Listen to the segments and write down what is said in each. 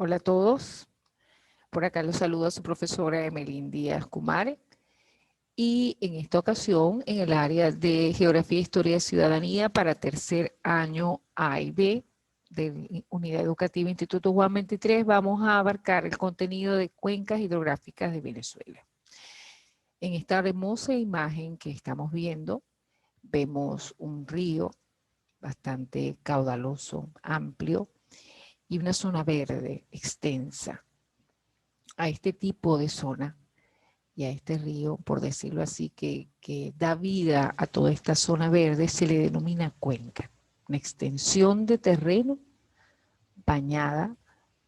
Hola a todos. Por acá los saluda su profesora Emelín Díaz Kumare. Y en esta ocasión, en el área de Geografía, Historia y Ciudadanía para tercer año A y B de Unidad Educativa Instituto Juan 23, vamos a abarcar el contenido de cuencas hidrográficas de Venezuela. En esta hermosa imagen que estamos viendo, vemos un río bastante caudaloso, amplio, y una zona verde extensa. A este tipo de zona y a este río, por decirlo así, que da vida a toda esta zona verde, se le denomina cuenca, una extensión de terreno bañada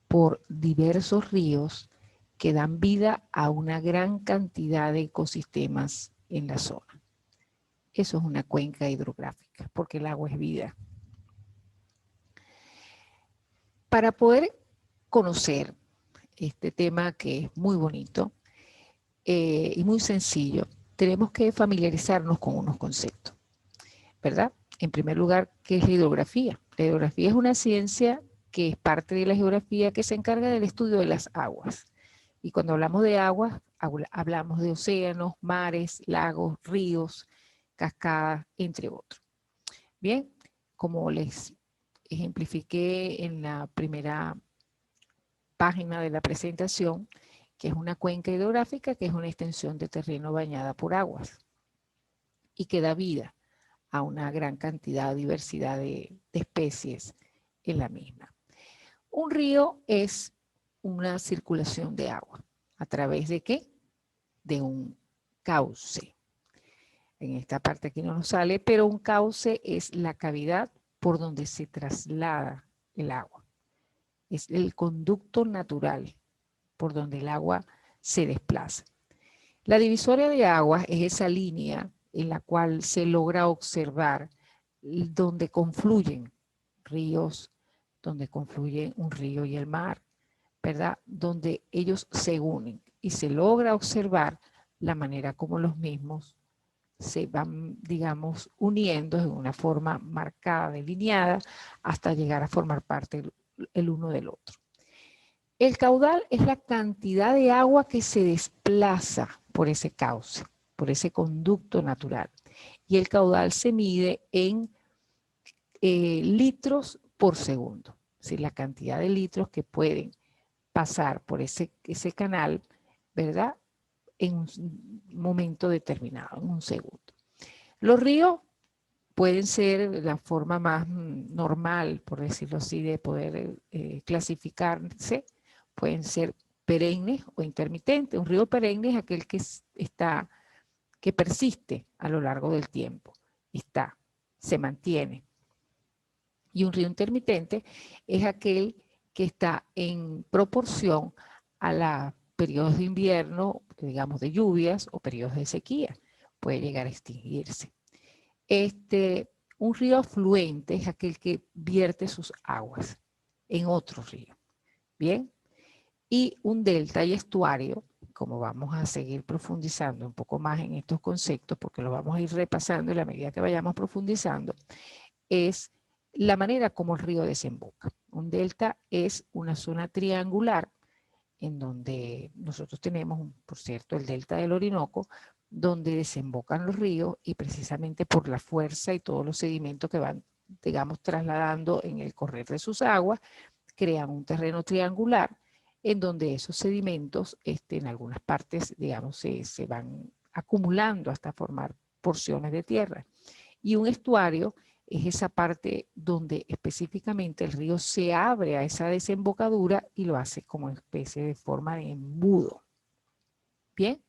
por diversos ríos que dan vida a una gran cantidad de ecosistemas en la zona. Eso es una cuenca hidrográfica, porque el agua es vida. Para poder conocer este tema que es muy bonito, y muy sencillo, tenemos que familiarizarnos con unos conceptos, ¿verdad? En primer lugar, ¿qué es la hidrografía? La hidrografía es una ciencia que es parte de la geografía que se encarga del estudio de las aguas. Y cuando hablamos de aguas, hablamos de océanos, mares, lagos, ríos, cascadas, entre otros. Bien, como les ejemplifiqué en la primera página de la presentación, que es una cuenca hidrográfica, que es una extensión de terreno bañada por aguas y que da vida a una gran cantidad, diversidad de especies en la misma. Un río es una circulación de agua. ¿A través de qué? De un cauce. En esta parte aquí no nos sale, pero un cauce es la cavidad por donde se traslada el agua. Es el conducto natural por donde el agua se desplaza. La divisoria de aguas es esa línea en la cual se logra observar donde confluyen ríos, donde confluye un río y el mar, ¿verdad? Donde ellos se unen y se logra observar la manera como los mismos se van, digamos, uniendo de una forma marcada, delineada, hasta llegar a formar parte el uno del otro. El caudal es la cantidad de agua que se desplaza por ese cauce, por ese conducto natural. Y el caudal se mide en litros por segundo. Es decir, la cantidad de litros que pueden pasar por ese canal, ¿verdad? En un momento determinado, en un segundo. Los ríos pueden ser la forma más normal, por decirlo así, de poder clasificarse. Pueden ser perennes o intermitentes. Un río perenne es aquel que persiste a lo largo del tiempo. Se mantiene. Y un río intermitente es aquel que está en proporción a los periodos de invierno, digamos de lluvias o periodos de sequía. Puede llegar a extinguirse. Un río afluente es aquel que vierte sus aguas en otro río. Bien, y un delta y estuario, como vamos a seguir profundizando un poco más en estos conceptos, porque lo vamos a ir repasando en la medida que vayamos profundizando, es la manera como el río desemboca. Un delta es una zona triangular en donde nosotros tenemos, por cierto, el delta del Orinoco, donde desembocan los ríos y precisamente por la fuerza y todos los sedimentos que van, digamos, trasladando en el correr de sus aguas, crean un terreno triangular en donde esos sedimentos en algunas partes, digamos, se van acumulando hasta formar porciones de tierra. Y un estuario es esa parte donde específicamente el río se abre a esa desembocadura y lo hace como especie de forma de embudo. Bien,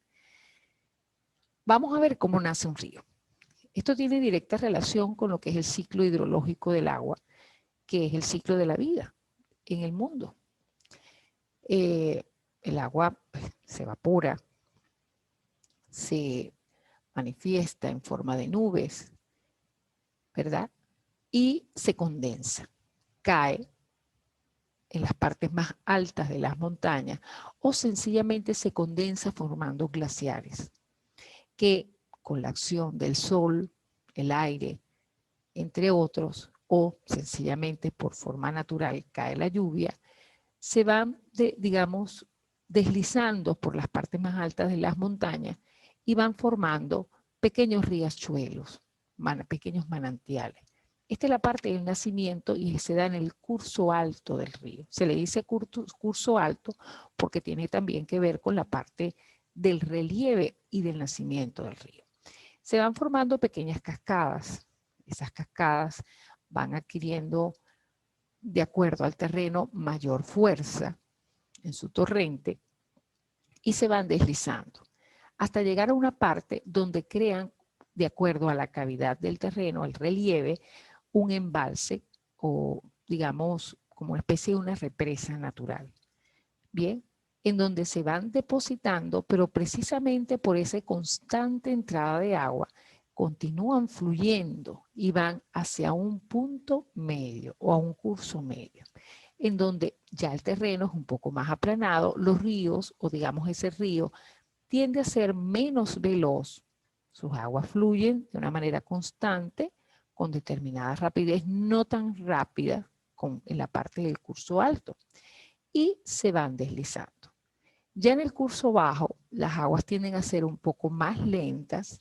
vamos a ver cómo nace un río. Esto tiene directa relación con lo que es el ciclo hidrológico del agua, que es el ciclo de la vida en el mundo. El agua se evapora, se manifiesta en forma de nubes, ¿verdad? Y se condensa, cae en las partes más altas de las montañas o sencillamente se condensa formando glaciares que con la acción del sol, el aire, entre otros, o sencillamente por forma natural cae la lluvia, se van, digamos, deslizando por las partes más altas de las montañas y van formando pequeños riachuelos, pequeños manantiales. Esta es la parte del nacimiento y se da en el curso alto del río. Se le dice curso alto porque tiene también que ver con la parte del relieve y del nacimiento del río. Se van formando pequeñas cascadas. Esas cascadas van adquiriendo, de acuerdo al terreno, mayor fuerza en su torrente y se van deslizando hasta llegar a una parte donde crean, de acuerdo a la cavidad del terreno, el relieve, un embalse o, digamos, como una especie de una represa natural. Bien, en donde se van depositando, pero precisamente por esa constante entrada de agua, continúan fluyendo y van hacia un punto medio o a un curso medio, en donde ya el terreno es un poco más aplanado, los ríos, o digamos ese río, tiende a ser menos veloz, sus aguas fluyen de una manera constante, con determinada rapidez, no tan rápida en la parte del curso alto, y se van deslizando. Ya en el curso bajo, las aguas tienden a ser un poco más lentas,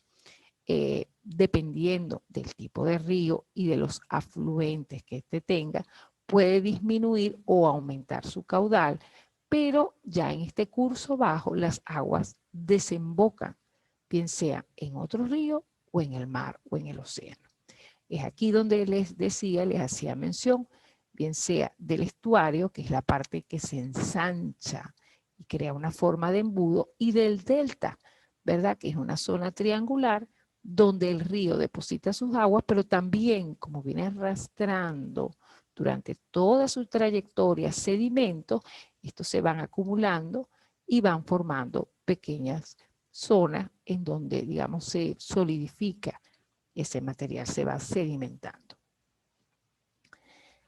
dependiendo del tipo de río y de los afluentes que éste tenga, puede disminuir o aumentar su caudal, pero ya en este curso bajo las aguas desembocan, bien sea en otro río o en el mar o en el océano. Es aquí donde les decía, les hacía mención, bien sea del estuario, que es la parte que se ensancha y crea una forma de embudo, y del delta, ¿verdad? Que es una zona triangular donde el río deposita sus aguas, pero también, como viene arrastrando durante toda su trayectoria sedimentos, estos se van acumulando y van formando pequeñas zonas en donde, digamos, se solidifica ese material, se va sedimentando.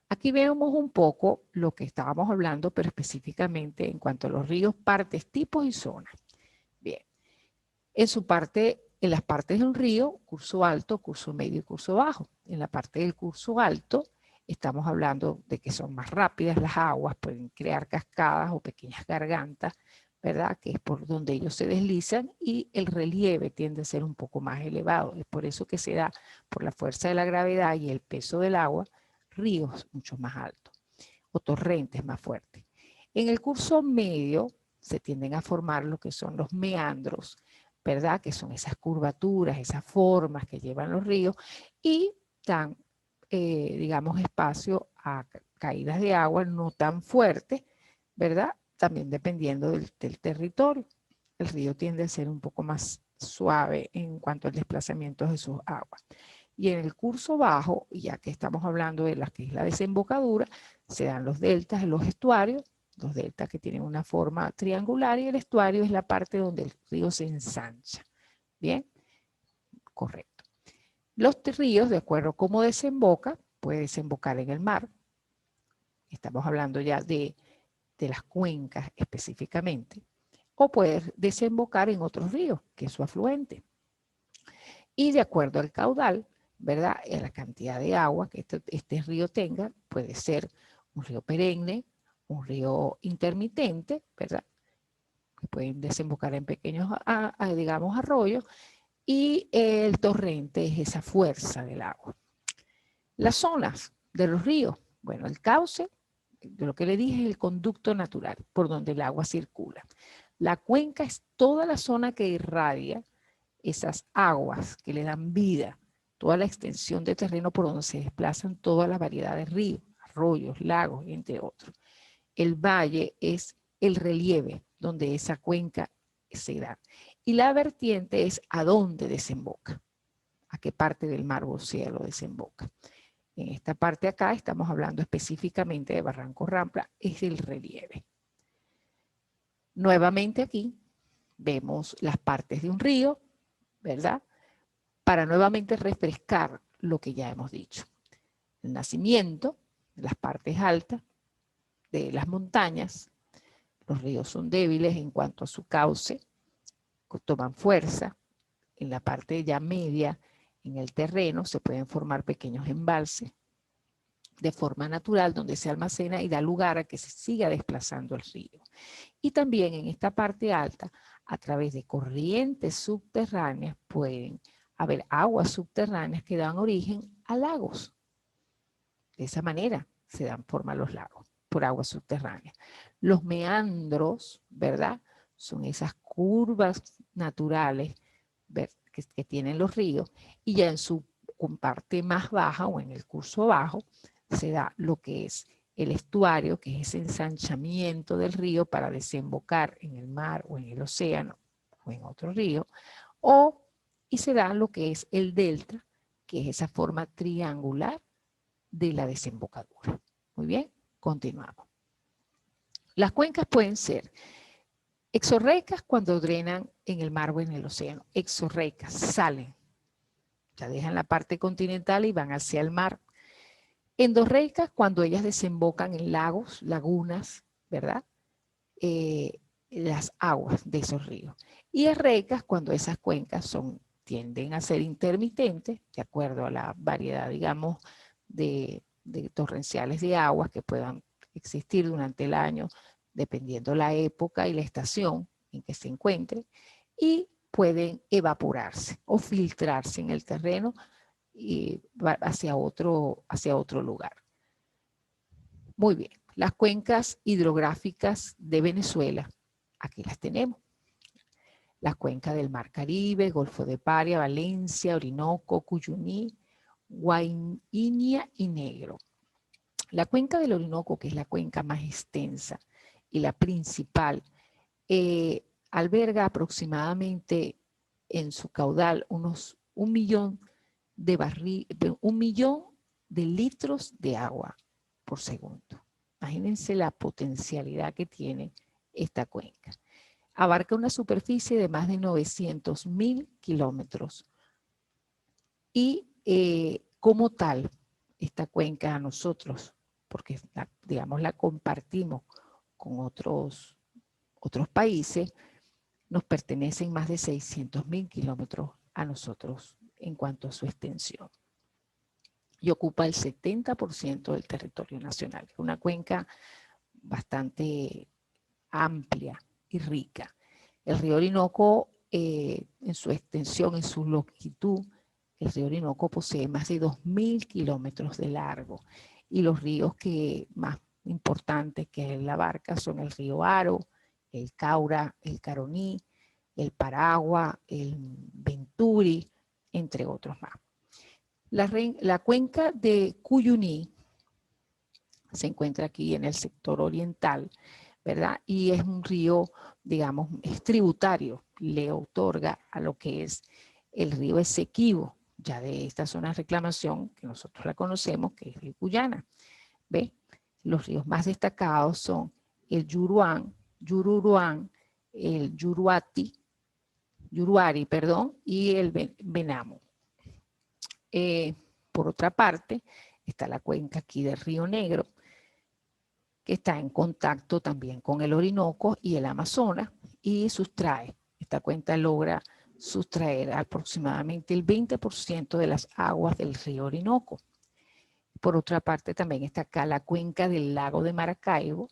Aquí vemos un poco lo que estábamos hablando, pero específicamente en cuanto a los ríos, partes, tipos y zonas. Bien, en las partes de un río, curso alto, curso medio y curso bajo. En la parte del curso alto, estamos hablando de que son más rápidas las aguas, pueden crear cascadas o pequeñas gargantas, ¿verdad? Que es por donde ellos se deslizan y el relieve tiende a ser un poco más elevado. Es por eso que se da, por la fuerza de la gravedad y el peso del agua, ríos mucho más altos o torrentes más fuertes. En el curso medio se tienden a formar lo que son los meandros, ¿verdad? Que son esas curvaturas, esas formas que llevan los ríos y dan, digamos, espacio a caídas de agua no tan fuertes, ¿verdad? También dependiendo del territorio. El río tiende a ser un poco más suave en cuanto al desplazamiento de sus aguas. Y en el curso bajo, ya que estamos hablando de la que es la desembocadura, se dan los deltas, los estuarios, los deltas que tienen una forma triangular y el estuario es la parte donde el río se ensancha. Bien, correcto. Los ríos, de acuerdo a cómo desemboca, puede desembocar en el mar. Estamos hablando ya de las cuencas específicamente. O puede desembocar en otros ríos, que es su afluente. Y de acuerdo al caudal, ¿verdad? A la cantidad de agua que este río tenga, puede ser un río perenne, un río intermitente, ¿verdad? Que pueden desembocar en pequeños, digamos, arroyos, y el torrente es esa fuerza del agua. Las zonas de los ríos, bueno, el cauce, de lo que le dije, es el conducto natural por donde el agua circula. La cuenca es toda la zona que irradia esas aguas que le dan vida, toda la extensión de terreno por donde se desplazan toda la variedad de ríos, arroyos, lagos, entre otros. El valle es el relieve donde esa cuenca se da. Y la vertiente es a dónde desemboca, a qué parte del mar o cielo desemboca. En esta parte acá estamos hablando específicamente de Barranco Rampla, es el relieve. Nuevamente aquí vemos las partes de un río, ¿verdad? Para nuevamente refrescar lo que ya hemos dicho. El nacimiento, las partes altas de las montañas, los ríos son débiles en cuanto a su cauce, toman fuerza. En la parte ya media, en el terreno, se pueden formar pequeños embalses, de forma natural, donde se almacena y da lugar a que se siga desplazando el río. Y también en esta parte alta, a través de corrientes subterráneas, pueden haber aguas subterráneas que dan origen a lagos. De esa manera se dan forma los lagos, por aguas subterráneas. Los meandros, ¿verdad? Son esas curvas naturales que tienen los ríos, y ya en su parte más baja o en el curso bajo se da lo que es el estuario, que es ese ensanchamiento del río para desembocar en el mar o en el océano o en otro río, y se da lo que es el delta, que es esa forma triangular de la desembocadura. Muy bien, continuamos. Las cuencas pueden ser exorrecas cuando drenan en el mar o en el océano. Exorrecas, salen, ya dejan la parte continental y van hacia el mar. Endorreicas cuando ellas desembocan en lagos, lagunas, ¿verdad? Las aguas de esos ríos. Y erreicas cuando esas cuencas tienden a ser intermitentes, de acuerdo a la variedad, digamos, de torrenciales de aguas que puedan existir durante el año, dependiendo la época y la estación en que se encuentren, y pueden evaporarse o filtrarse en el terreno y hacia otro lugar. Muy bien, las cuencas hidrográficas de Venezuela, aquí las tenemos. La cuenca del Mar Caribe, Golfo de Paria, Valencia, Orinoco, Cuyuní, Guainía y Negro. La cuenca del Orinoco, que es la cuenca más extensa y la principal, alberga aproximadamente en su caudal unos 1 millón de litros de agua por segundo. Imagínense la potencialidad que tiene esta cuenca. Abarca una superficie de más de 900.000 kilómetros. Y como tal, esta cuenca a nosotros, porque digamos la compartimos con otros países, nos pertenecen más de 600.000 kilómetros a nosotros en cuanto a su extensión. Y ocupa el 70% del territorio nacional. Es una cuenca bastante amplia y rica. El río Orinoco, en su extensión, en su longitud, el río Orinoco posee más de 2.000 kilómetros de largo. Y los ríos más importantes que él abarca son el río Aro, el Caura, el Caroní, el Paragua, el Venturi, entre otros más. La cuenca de Cuyuní se encuentra aquí en el sector oriental, ¿verdad? Y es un río, digamos, es tributario, le otorga a lo que es el río Esequibo, ya de esta zona de reclamación que nosotros la conocemos, que es el Guyana. ¿Ve? Los ríos más destacados son el Yuruán, el Yuruari, y el Venamo. Por otra parte, está la cuenca aquí del Río Negro, que está en contacto también con el Orinoco y el Amazonas, y esta cuenca logra sustraer aproximadamente el 20% de las aguas del río Orinoco. Por otra parte, también está acá la cuenca del lago de Maracaibo,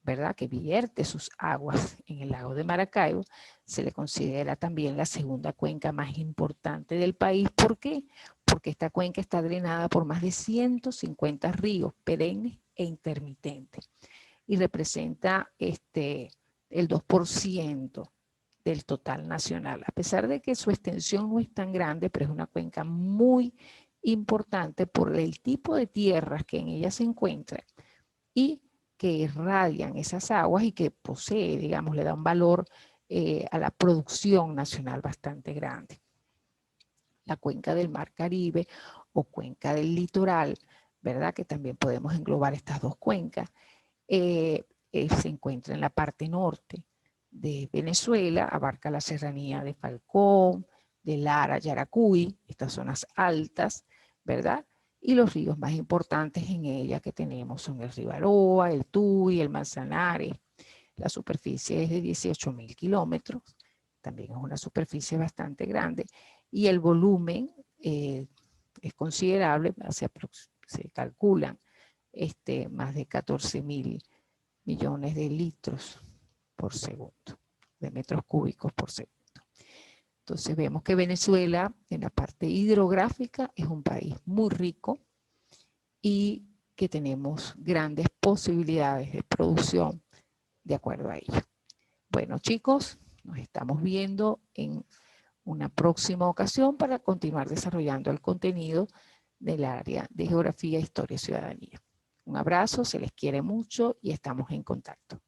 ¿verdad? Que vierte sus aguas en el lago de Maracaibo. Se le considera también la segunda cuenca más importante del país. ¿Por qué? Porque esta cuenca está drenada por más de 150 ríos perennes e intermitentes y representa el 2% del total nacional. A pesar de que su extensión no es tan grande, pero es una cuenca muy importante por el tipo de tierras que en ella se encuentra y que irradian esas aguas y que posee, digamos, le da un valor a la producción nacional bastante grande. La cuenca del Mar Caribe o cuenca del litoral, ¿verdad? Que también podemos englobar estas dos cuencas, se encuentra en la parte norte de Venezuela, abarca la serranía de Falcón, de Lara, Yaracuy, estas zonas altas, ¿verdad? Y los ríos más importantes en ella que tenemos son el río Aroa, el Tuy, el Manzanares. La superficie es de 18.000 kilómetros, también es una superficie bastante grande, y el volumen es considerable, se calculan más de 14.000 millones de litros por segundo, de metros cúbicos por segundo. Entonces vemos que Venezuela, en la parte hidrográfica, es un país muy rico y que tenemos grandes posibilidades de producción de acuerdo a ello. Bueno, chicos, nos estamos viendo en una próxima ocasión para continuar desarrollando el contenido del área de Geografía, Historia y Ciudadanía. Un abrazo, se les quiere mucho y estamos en contacto.